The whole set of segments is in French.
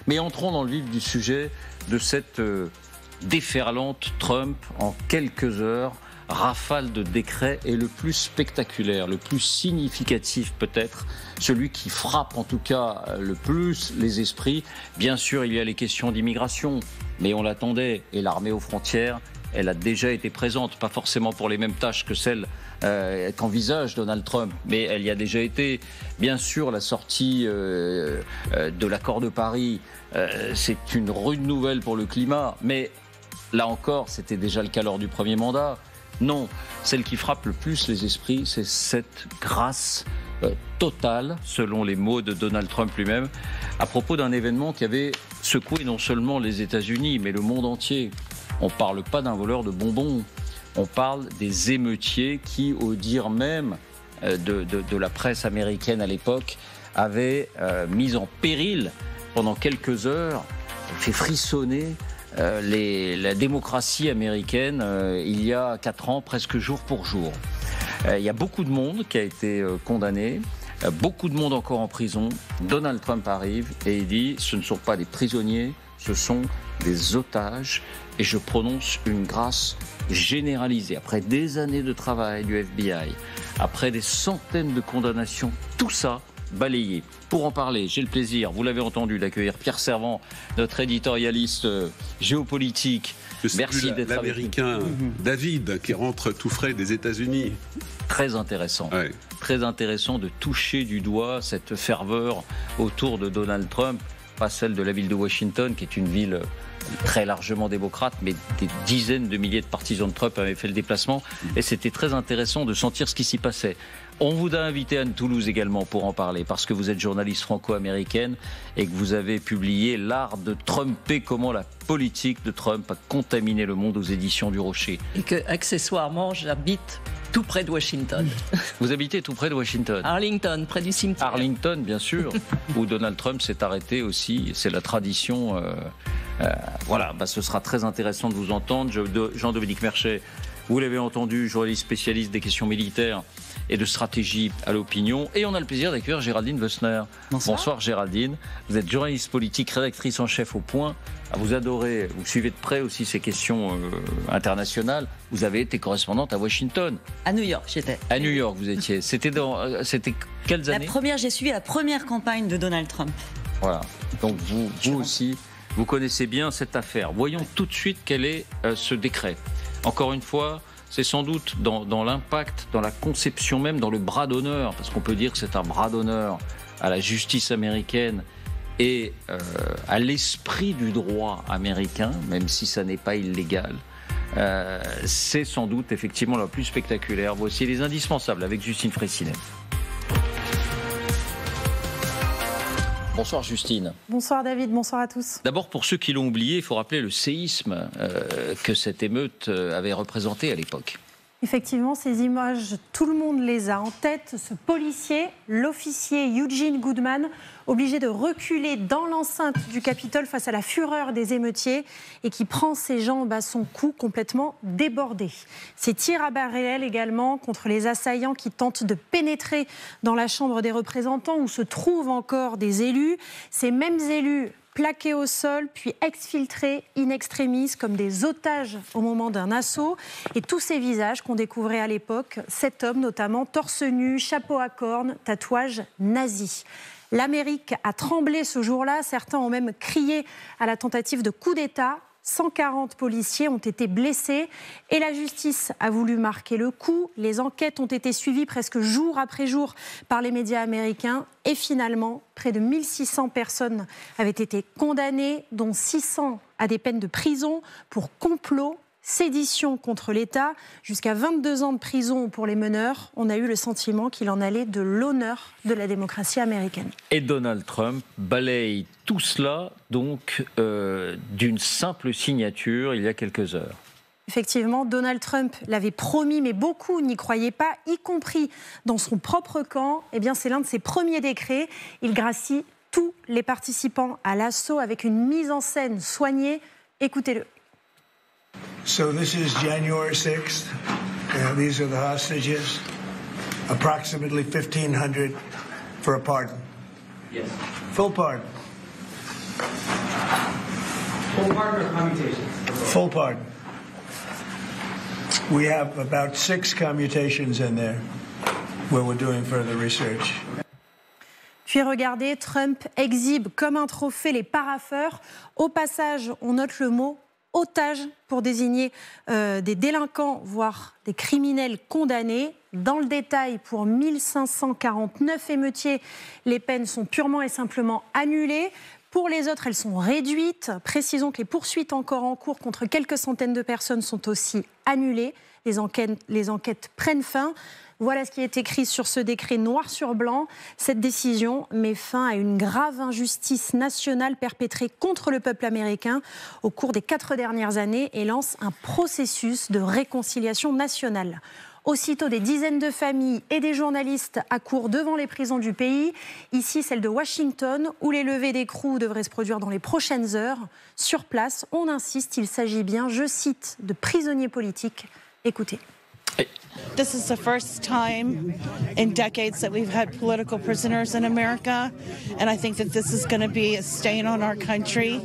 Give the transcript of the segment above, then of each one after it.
Mais entrons dans le vif du sujet de cette déferlante Trump en quelques heures. Rafale de décrets est le plus spectaculaire, le plus significatif peut-être, celui qui frappe en tout cas le plus les esprits. Bien sûr, il y a les questions d'immigration, mais on l'attendait, et l'armée aux frontières, elle a déjà été présente, pas forcément pour les mêmes tâches que celles qu'envisage Donald Trump, mais elle y a déjà été. Bien sûr, la sortie de l'accord de Paris, c'est une rude nouvelle pour le climat, mais là encore, c'était déjà le cas lors du premier mandat. Non, celle qui frappe le plus les esprits, c'est cette grâce totale, selon les mots de Donald Trump lui-même, à propos d'un événement qui avait secoué non seulement les États-Unis, mais le monde entier. On ne parle pas d'un voleur de bonbons, on parle des émeutiers qui, au dire même de la presse américaine à l'époque, avaient mis en péril pendant quelques heures, fait frissonner la démocratie américaine il y a 4 ans, presque jour pour jour. Il y a beaucoup de monde qui a été condamné, beaucoup de monde encore en prison. Donald Trump arrive et il dit « ce ne sont pas des prisonniers, ce sont des otages » et je prononce une grâce généralisée. Après des années de travail du FBI, après des centaines de condamnations, tout ça balayé. Pour en parler, j'ai le plaisir, vous l'avez entendu, d'accueillir Pierre Servan, notre éditorialiste géopolitique. Merci d'être l'Américain David, qui rentre tout frais des États-Unis. Très intéressant. Ouais. Très intéressant de toucher du doigt cette ferveur autour de Donald Trump, pas celle de la ville de Washington, qui est une ville très largement démocrate, mais des dizaines de milliers de partisans de Trump avaient fait le déplacement et c'était très intéressant de sentir ce qui s'y passait. On vous a invité à Toulouse également pour en parler, parce que vous êtes journaliste franco-américaine et que vous avez publié L'art de Trumper, comment la politique de Trump a contaminé le monde aux éditions du Rocher. Et que, accessoirement, j'habite tout près de Washington. Vous habitez tout près de Washington? Arlington, près du cimetière. Arlington, bien sûr, où Donald Trump s'est arrêté aussi, c'est la tradition. Voilà, ce sera très intéressant de vous entendre. Jean-Dominique Merchet, vous l'avez entendu, journaliste spécialiste des questions militaires et de stratégie à l'opinion. Et on a le plaisir d'accueillir Géraldine Wessner. Bonsoir. Bonsoir Géraldine. Vous êtes journaliste politique, rédactrice en chef au Point. Vous adorez, vous suivez de près aussi ces questions internationales. Vous avez été correspondante à Washington. À New York, j'étais. À New York, vous étiez. C'était quelles années? J'ai suivi la première campagne de Donald Trump. Voilà. Donc vous aussi, vous connaissez bien cette affaire. Voyons tout de suite quel est ce décret. Encore une fois, c'est sans doute dans l'impact, dans la conception même, dans le bras d'honneur, parce qu'on peut dire que c'est un bras d'honneur à la justice américaine et à l'esprit du droit américain, même si ça n'est pas illégal. C'est sans doute effectivement la plus spectaculaire. Voici les indispensables avec Justine Fraissinet. Bonsoir Justine. Bonsoir David, bonsoir à tous. D'abord, pour ceux qui l'ont oublié, il faut rappeler le séisme que cette émeute avait représenté à l'époque. Effectivement, ces images, tout le monde les a en tête. Ce policier, l'officier Eugene Goodman, obligé de reculer dans l'enceinte du Capitole face à la fureur des émeutiers et qui prend ses jambes à son cou complètement débordé. Ces tirs à balles réelles également contre les assaillants qui tentent de pénétrer dans la Chambre des représentants où se trouvent encore des élus. Ces mêmes élus plaqués au sol, puis exfiltrés in extremis comme des otages au moment d'un assaut. Et tous ces visages qu'on découvrait à l'époque, cet homme notamment, torse nu, chapeau à cornes, tatouage nazi. L'Amérique a tremblé ce jour-là, certains ont même crié à la tentative de coup d'État. 140 policiers ont été blessés et la justice a voulu marquer le coup. Les enquêtes ont été suivies presque jour après jour par les médias américains et finalement, près de 1600 personnes avaient été condamnées, dont 600 à des peines de prison pour complot, sédition contre l'État, jusqu'à 22 ans de prison pour les meneurs. On a eu le sentiment qu'il en allait de l'honneur de la démocratie américaine. Et Donald Trump balaye tout cela donc d'une simple signature il y a quelques heures. Effectivement, Donald Trump l'avait promis, mais beaucoup n'y croyaient pas, y compris dans son propre camp. Eh bien, c'est l'un de ses premiers décrets. Il gracie tous les participants à l'assaut avec une mise en scène soignée. Écoutez-le. So this is January 6th. These are the hostages. Approximately 1,500 for a pardon. Yes. Full pardon. Full pardon or commutations? Full pardon. We have about 6 commutations in there where we're doing further research. Puis regardez, Trump exhibe comme un trophée les parapheurs. Au passage, on note le mot otage pour désigner des délinquants, voire des criminels condamnés. Dans le détail, pour 1549 émeutiers, les peines sont purement et simplement annulées. Pour les autres, elles sont réduites. Précisons que les poursuites encore en cours contre quelques centaines de personnes sont aussi annulées. Les enquêtes prennent fin. Voilà ce qui est écrit sur ce décret noir sur blanc. Cette décision met fin à une grave injustice nationale perpétrée contre le peuple américain au cours des 4 dernières années et lance un processus de réconciliation nationale. Aussitôt, des dizaines de familles et des journalistes accourent devant les prisons du pays. Ici, celle de Washington, où les levées d'écrou devraient se produire dans les prochaines heures. Sur place, on insiste, il s'agit bien, je cite, de prisonniers politiques. Écoutez. This is the first time in decades that we've had political prisoners in America, and I think that this is going to be a stain on our country.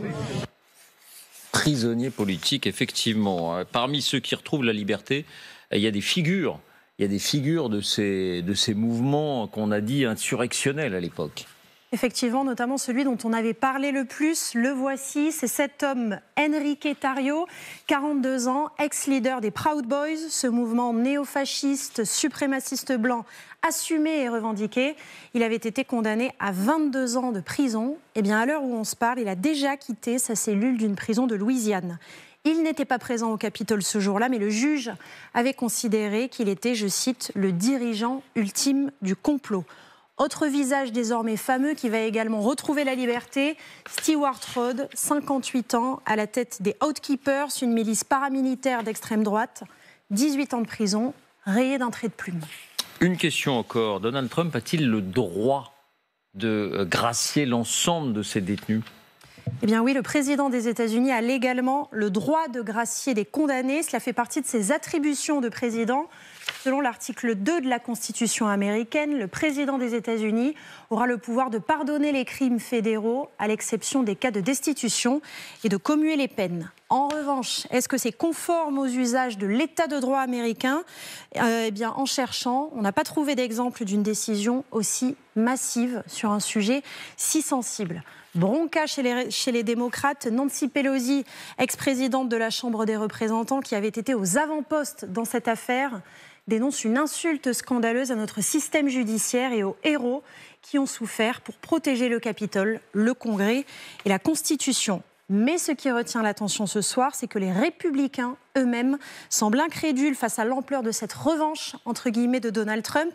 Prisonniers politiques, effectivement. Parmi ceux qui retrouvent la liberté, il y a des figures. Il y a des figures de ces mouvements qu'on a dit insurrectionnels à l'époque. Effectivement, notamment celui dont on avait parlé le plus, le voici, c'est cet homme Enrique Tarrio, 42 ans, ex-leader des Proud Boys, ce mouvement néofasciste, suprémaciste blanc, assumé et revendiqué. Il avait été condamné à 22 ans de prison. Et bien à l'heure où on se parle, il a déjà quitté sa cellule d'une prison de Louisiane. Il n'était pas présent au Capitole ce jour-là, mais le juge avait considéré qu'il était, je cite, le dirigeant ultime du complot. Autre visage désormais fameux qui va également retrouver la liberté, Stewart Rhodes, 58 ans, à la tête des Outkeepers, une milice paramilitaire d'extrême droite, 18 ans de prison, rayé d'un trait de plume. Une question encore, Donald Trump a-t-il le droit de gracier l'ensemble de ses détenus ? Eh bien oui, le président des États-Unis a légalement le droit de gracier des condamnés. Cela fait partie de ses attributions de président. Selon l'article 2 de la Constitution américaine, le président des États-Unis aura le pouvoir de pardonner les crimes fédéraux, à l'exception des cas de destitution, et de commuer les peines. En revanche, est-ce que c'est conforme aux usages de l'état de droit américain ? Eh bien, en cherchant, on n'a pas trouvé d'exemple d'une décision aussi massive sur un sujet si sensible. Bronca chez les démocrates, Nancy Pelosi, ex-présidente de la Chambre des représentants, qui avait été aux avant-postes dans cette affaire, dénonce une insulte scandaleuse à notre système judiciaire et aux héros qui ont souffert pour protéger le Capitole, le Congrès et la Constitution. Mais ce qui retient l'attention ce soir, c'est que les républicains eux-mêmes semblent incrédules face à l'ampleur de cette revanche, entre guillemets, de Donald Trump.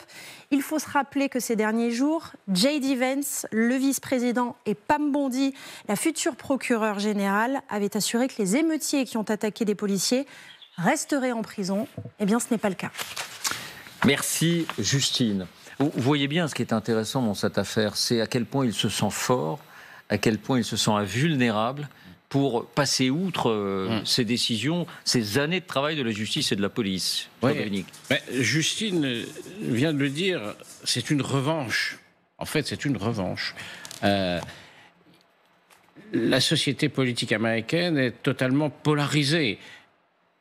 Il faut se rappeler que ces derniers jours, J.D. Vance, le vice-président, et Pam Bondi, la future procureure générale, avaient assuré que les émeutiers qui ont attaqué des policiers resteraient en prison. Eh bien, ce n'est pas le cas. Merci, Justine. Vous voyez bien ce qui est intéressant dans cette affaire, c'est à quel point il se sent fort, à quel point il se sent invulnérable pour passer outre ces décisions, ces années de travail de la justice et de la police. Oui. Justine vient de le dire, c'est une revanche. En fait, c'est une revanche. La société politique américaine est totalement polarisée.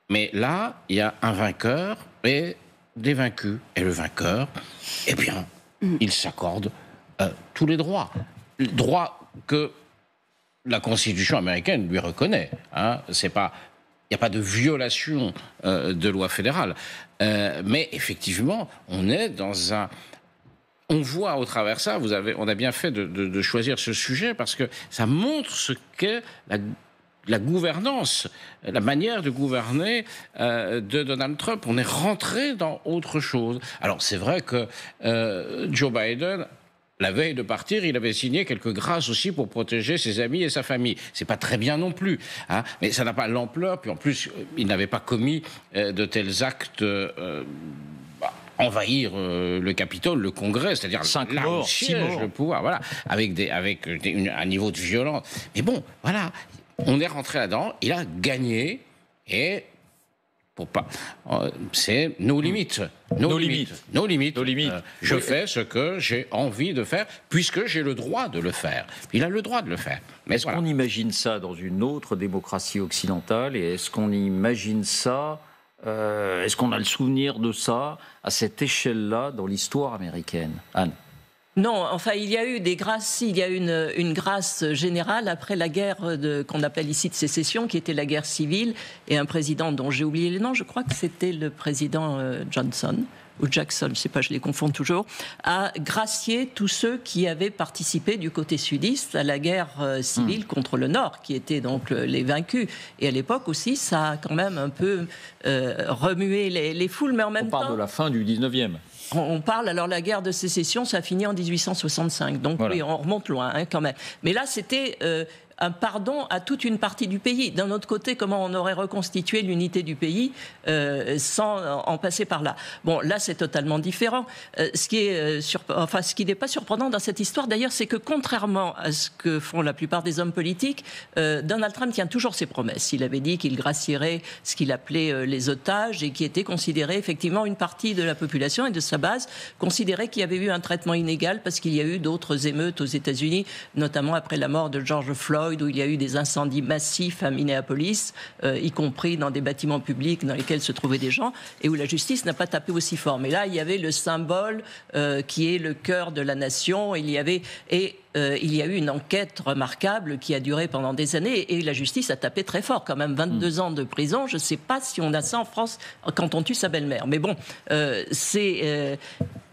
Mais là, il y a un vainqueur et des vaincus. Et le vainqueur, eh bien, il s'accorde tous les droits. Droits que la Constitution américaine lui reconnaît. Hein. Il n'y a pas de violation de loi fédérale. Mais effectivement, on est dans un... On voit au travers ça, on a bien fait de choisir ce sujet parce que ça montre ce qu'est la gouvernance, la manière de gouverner de Donald Trump. On est rentré dans autre chose. Alors c'est vrai que Joe Biden... La veille de partir, il avait signé quelques grâces aussi pour protéger ses amis et sa famille. C'est pas très bien non plus, hein, mais ça n'a pas l'ampleur. Puis en plus, il n'avait pas commis de tels actes. Envahir le Capitole, le Congrès, c'est-à-dire 5 morts, 6 morts, le pouvoir, voilà, avec un niveau de violence. Mais bon, voilà, on est rentré là-dedans. Il a gagné et pour pas. C'est nos limites. Nos limites. Je fais ce que j'ai envie de faire, puisque j'ai le droit de le faire. Il a le droit de le faire. Mais est-ce qu'on imagine ça dans une autre démocratie occidentale, et est-ce qu'on imagine ça, est-ce qu'on a le souvenir de ça à cette échelle-là dans l'histoire américaine? Anne? Non, enfin, il y a eu des grâces, il y a une grâce générale après la guerre qu'on appelle ici de sécession, qui était la guerre civile, et un président dont j'ai oublié le nom, je crois que c'était le président Johnson, ou Jackson, je ne sais pas, je les confonds toujours, a gracié tous ceux qui avaient participé du côté sudiste à la guerre civile contre le Nord, qui étaient donc les vaincus. Et à l'époque aussi, ça a quand même un peu remué les foules, mais en même temps... On parle de la fin du 19e. On parle, alors la guerre de sécession, ça a fini en 1865, donc voilà. Oui, on remonte loin quand même. Mais là, c'était un pardon à toute une partie du pays. D'un autre côté, comment on aurait reconstitué l'unité du pays sans en passer par là? Bon, là, c'est totalement différent. Ce qui n'est pas surprenant dans cette histoire, d'ailleurs, c'est que contrairement à ce que font la plupart des hommes politiques, Donald Trump tient toujours ses promesses. Il avait dit qu'il gracierait ce qu'il appelait les otages et qui était considéré, effectivement, une partie de la population et de sa base considérait qu'il y avait eu un traitement inégal parce qu'il y a eu d'autres émeutes aux États-Unis, notamment après la mort de George Floyd, où il y a eu des incendies massifs à Minneapolis, y compris dans des bâtiments publics dans lesquels se trouvaient des gens, et où la justice n'a pas tapé aussi fort. Mais là, il y avait le symbole qui est le cœur de la nation. Il y a eu une enquête remarquable qui a duré pendant des années, et la justice a tapé très fort, quand même 22 ans de prison. Je ne sais pas si on a ça en France quand on tue sa belle-mère. Mais bon,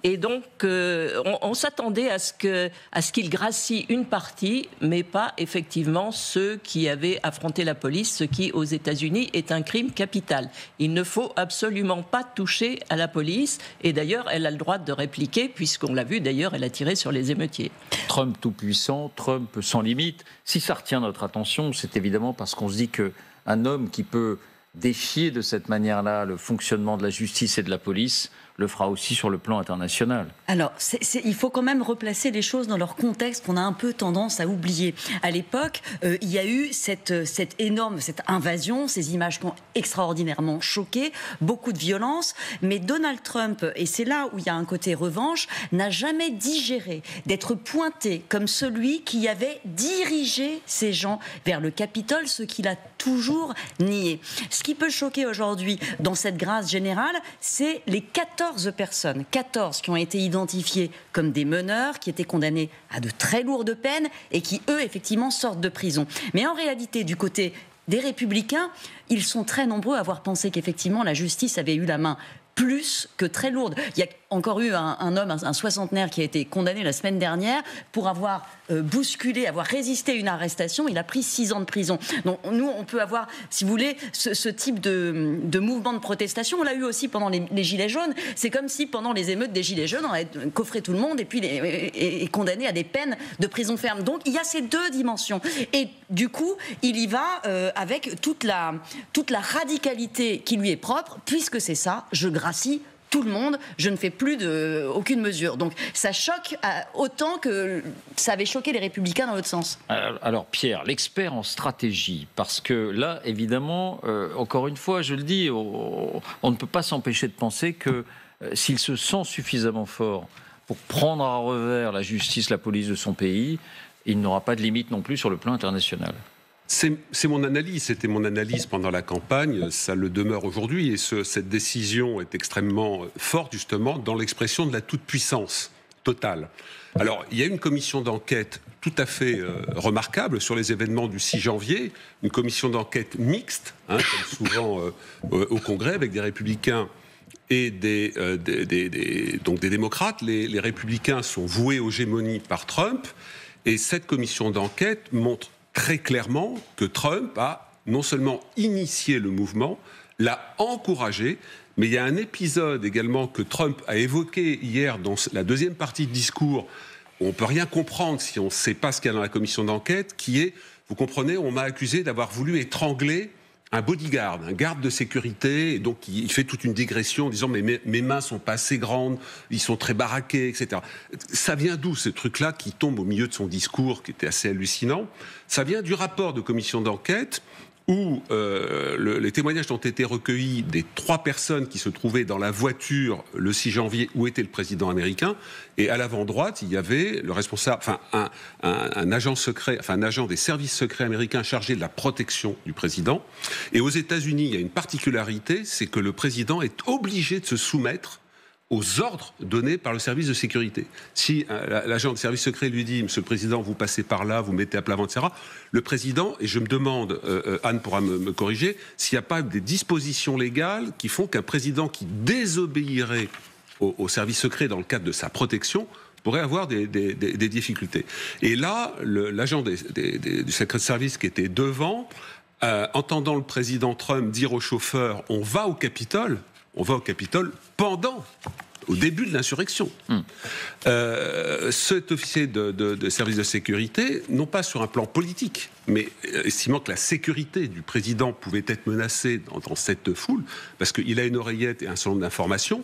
et donc, on s'attendait à ce qu'il gracie une partie, mais pas effectivement ceux qui avaient affronté la police, ce qui, aux États-Unis, est un crime capital. Il ne faut absolument pas toucher à la police, et d'ailleurs, elle a le droit de répliquer, puisqu'on l'a vu, d'ailleurs, elle a tiré sur les émeutiers. Trump tout-puissant, Trump sans limite. Si ça retient notre attention, c'est évidemment parce qu'on se dit qu'un homme qui peut défier de cette manière-là le fonctionnement de la justice et de la police le fera aussi sur le plan international. Alors, il faut quand même replacer les choses dans leur contexte qu'on a un peu tendance à oublier. À l'époque, il y a eu cette invasion, ces images qui ont extraordinairement choqué, beaucoup de violence, mais Donald Trump, et c'est là où il y a un côté revanche, n'a jamais digéré d'être pointé comme celui qui avait dirigé ces gens vers le Capitole, ce qu'il a toujours nié. Ce qui peut choquer aujourd'hui dans cette grâce générale, c'est les 14 personnes qui ont été identifiées comme des meneurs, qui étaient condamnés à de très lourdes peines et qui, eux, effectivement, sortent de prison. Mais en réalité, du côté des Républicains, ils sont très nombreux à avoir pensé qu'effectivement, la justice avait eu la main plus que très lourde. Il y a encore eu un homme, un soixantenaire, qui a été condamné la semaine dernière pour avoir bousculé, avoir résisté à une arrestation. Il a pris 6 ans de prison. Donc nous, on peut avoir, si vous voulez, ce type de mouvement de protestation. On l'a eu aussi pendant les Gilets jaunes. C'est comme si pendant les émeutes des Gilets jaunes, on avait coffré tout le monde et puis et condamné à des peines de prison ferme. Donc il y a ces deux dimensions. Et du coup, il y va avec toute la radicalité qui lui est propre, puisque c'est ça, je gracie tout le monde, je ne fais plus aucune mesure. Donc ça choque autant que ça avait choqué les Républicains dans l'autre sens. Alors Pierre, l'expert en stratégie, parce que là, évidemment, encore une fois, je le dis, on ne peut pas s'empêcher de penser que s'il se sent suffisamment fort pour prendre à revers la justice, la police de son pays, il n'aura pas de limite non plus sur le plan international. C'est mon analyse, c'était mon analyse pendant la campagne, ça le demeure aujourd'hui, et cette décision est extrêmement forte justement dans l'expression de la toute-puissance totale. Alors, il y a une commission d'enquête tout à fait remarquable sur les événements du 6 janvier, une commission d'enquête mixte, comme souvent au Congrès, avec des républicains et des démocrates. Les républicains sont voués aux gémonies par Trump, et cette commission d'enquête montre très clairement que Trump a non seulement initié le mouvement, l'a encouragé, mais il y a un épisode également que Trump a évoqué hier dans la deuxième partie de discours, où on ne peut rien comprendre si on ne sait pas ce qu'il y a dans la commission d'enquête, qui est, vous comprenez, on m'a accusé d'avoir voulu étrangler un bodyguard, un garde de sécurité, et donc il fait toute une digression en disant mais mes mains sont pas assez grandes, ils sont très baraqués, etc. Ça vient d'où ce truc-là qui tombe au milieu de son discours, qui était assez hallucinant? Ça vient du rapport de commission d'enquête où les témoignages ont été recueillis des 3 personnes qui se trouvaient dans la voiture le 6 janvier où était le président américain, et à l'avant droite il y avait le responsable, un agent secret, un agent des services secrets américains chargé de la protection du président. Et aux États-Unis, il y a une particularité, c'est que le président est obligé de se soumettre aux ordres donnés par le service de sécurité. Si l'agent de service secret lui dit « Monsieur le Président, vous passez par là, vous mettez à plat, etc. », le Président, et je me demande, Anne pourra me corriger, s'il n'y a pas des dispositions légales qui font qu'un président qui désobéirait au service secret dans le cadre de sa protection pourrait avoir des difficultés. Et là, l'agent du secret de service qui était devant, entendant le président Trump dire au chauffeur « On va au Capitole », au début de l'insurrection. Cet officier de service de sécurité, non pas sur un plan politique, mais estimant que la sécurité du président pouvait être menacée dans cette foule, parce qu'il a une oreillette et un certain nombre d'informations,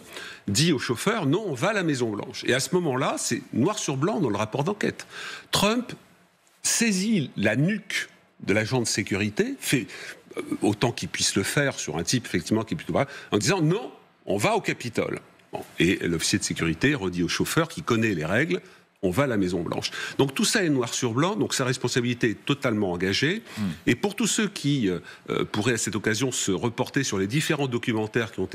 dit au chauffeur « Non, on va à la Maison-Blanche ». Et à ce moment-là, c'est noir sur blanc dans le rapport d'enquête. Trump saisit la nuque de l'agent de sécurité, fait autant qu'il puisse le faire sur un type effectivement qui est plutôt brave, en disant non, on va au Capitole. Bon. Et l'officier de sécurité redit au chauffeur qui connaît les règles, on va à la Maison-Blanche. Donc tout ça est noir sur blanc, donc sa responsabilité est totalement engagée. Et pour tous ceux qui pourraient à cette occasion se reporter sur les différents documentaires qui ont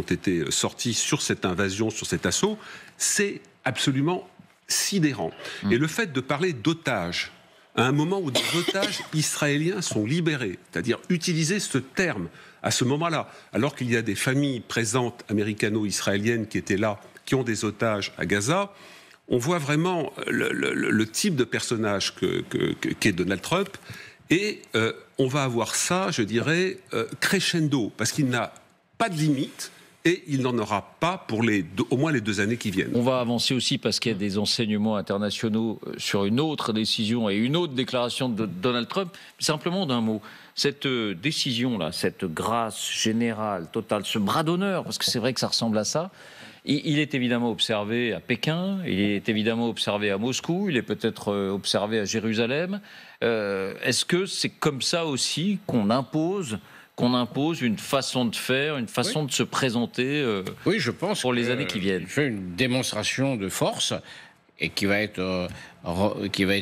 été sortis sur cette invasion, sur cet assaut, c'est absolument sidérant. Et le fait de parler d'otages, à un moment où des otages israéliens sont libérés, c'est-à-dire utiliser ce terme à ce moment-là, alors qu'il y a des familles présentes américano-israéliennes qui étaient là, qui ont des otages à Gaza, on voit vraiment le type de personnage qu'est Donald Trump, et on va avoir ça, je dirais, crescendo, parce qu'il n'a pas de limite. Et il n'en aura pas pour au moins les 2 années qui viennent. On va avancer aussi parce qu'il y a des enseignements internationaux sur une autre décision et une autre déclaration de Donald Trump. Simplement d'un mot, cette décision-là, cette grâce générale, totale, ce bras d'honneur, parce que c'est vrai que ça ressemble à ça, il est évidemment observé à Pékin, il est évidemment observé à Moscou, il est peut-être observé à Jérusalem. Est-ce que c'est comme ça aussi qu'on impose une façon de faire, une façon de se présenter oui, je pense pour les années qui viennent. Il fait une démonstration de force et qui va être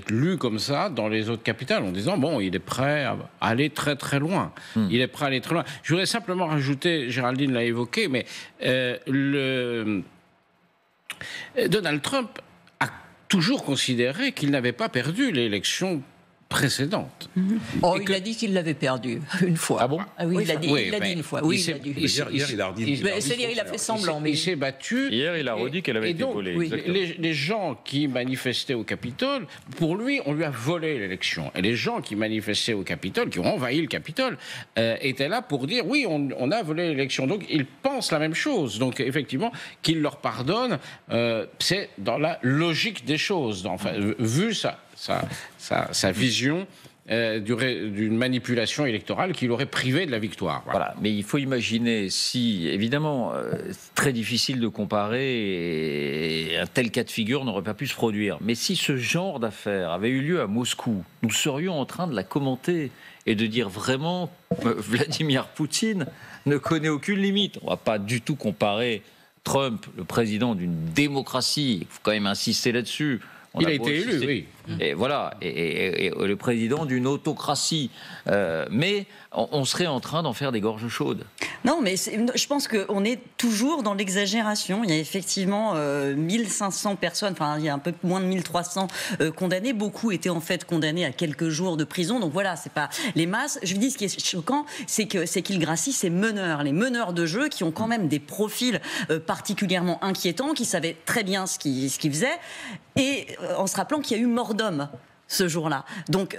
lue comme ça dans les autres capitales en disant bon, il est prêt à aller très très loin. Il est prêt à aller très loin. Je voudrais simplement rajouter, Géraldine l'a évoqué, mais Donald Trump a toujours considéré qu'il n'avait pas perdu l'élection précédente. Il a dit qu'il l'avait perdu une fois. Ah bon? Oui, il l'a dit une fois. Oui, il a dit. Hier, il a redit. C'est-à-dire, il a fait semblant. Mais il s'est battu. Hier, il a redit qu'elle avait été volée. Oui, les gens qui manifestaient au Capitole, pour lui, on lui a volé l'élection. Et les gens qui manifestaient au Capitole, qui ont envahi le Capitole, étaient là pour dire oui, on a volé l'élection. Donc, ils pensent la même chose. Donc, effectivement, qu'il leur pardonne, c'est dans la logique des choses. Enfin, vu sa vision d'une manipulation électorale qui l'aurait privé de la victoire. Voilà. Mais il faut imaginer si, évidemment, très difficile de comparer, et un tel cas de figure n'aurait pas pu se produire. Mais si ce genre d'affaire avait eu lieu à Moscou, nous serions en train de la commenter et de dire vraiment, Vladimir Poutine ne connaît aucune limite. On ne va pas du tout comparer Trump, le président d'une démocratie, il faut quand même insister là-dessus. Il a été élu, oui. Et voilà, et le président d'une autocratie. Mais on serait en train d'en faire des gorges chaudes. Non, mais je pense qu'on est toujours dans l'exagération. Il y a effectivement 1500 personnes, enfin il y a un peu moins de 1300 condamnés. Beaucoup étaient en fait condamnés à quelques jours de prison. Donc voilà, c'est pas les masses. Je vous dis, ce qui est choquant, c'est qu'il gracie ces meneurs, les meneurs de jeu qui ont quand même des profils particulièrement inquiétants, qui savaient très bien ce qu'ils faisaient. Et en se rappelant qu'il y a eu mort d'homme ce jour-là. Donc,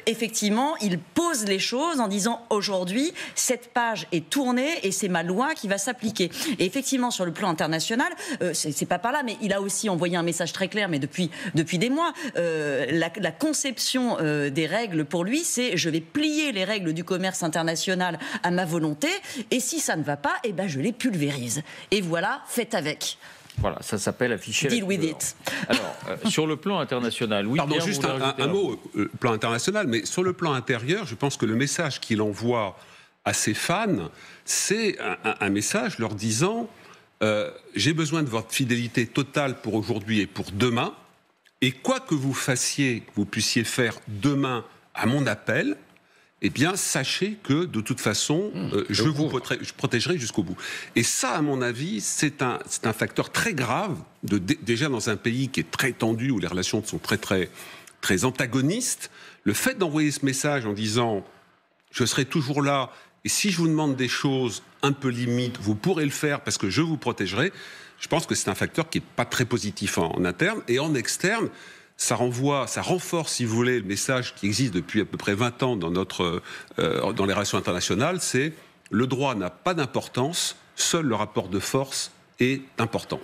effectivement, il pose les choses en disant aujourd'hui, cette page est tournée et c'est ma loi qui va s'appliquer. Et effectivement, sur le plan international, c'est pas par là, mais il a aussi envoyé un message très clair, mais depuis des mois, la conception des règles pour lui, c'est je vais plier les règles du commerce international à ma volonté, et si ça ne va pas, eh ben je les pulvérise. Et voilà, faites avec. Voilà, ça s'appelle afficher. Deal with it. Alors, sur le plan international, oui. Pardon, juste un mot, plan international, mais sur le plan intérieur, je pense que le message qu'il envoie à ses fans, c'est un message leur disant j'ai besoin de votre fidélité totale pour aujourd'hui et pour demain, et quoi que vous fassiez, que vous puissiez faire demain à mon appel, eh bien, sachez que, de toute façon, je vous protégerai jusqu'au bout. Et ça, à mon avis, c'est un facteur très grave, déjà dans un pays qui est très tendu, où les relations sont très, très, très antagonistes. Le fait d'envoyer ce message en disant « je serai toujours là, et si je vous demande des choses un peu limites, vous pourrez le faire parce que je vous protégerai », je pense que c'est un facteur qui n'est pas très positif en interne. Et en externe, ça renforce, si vous voulez, le message qui existe depuis à peu près 20 ans dans les relations internationales, c'est le droit n'a pas d'importance, seul le rapport de force est important.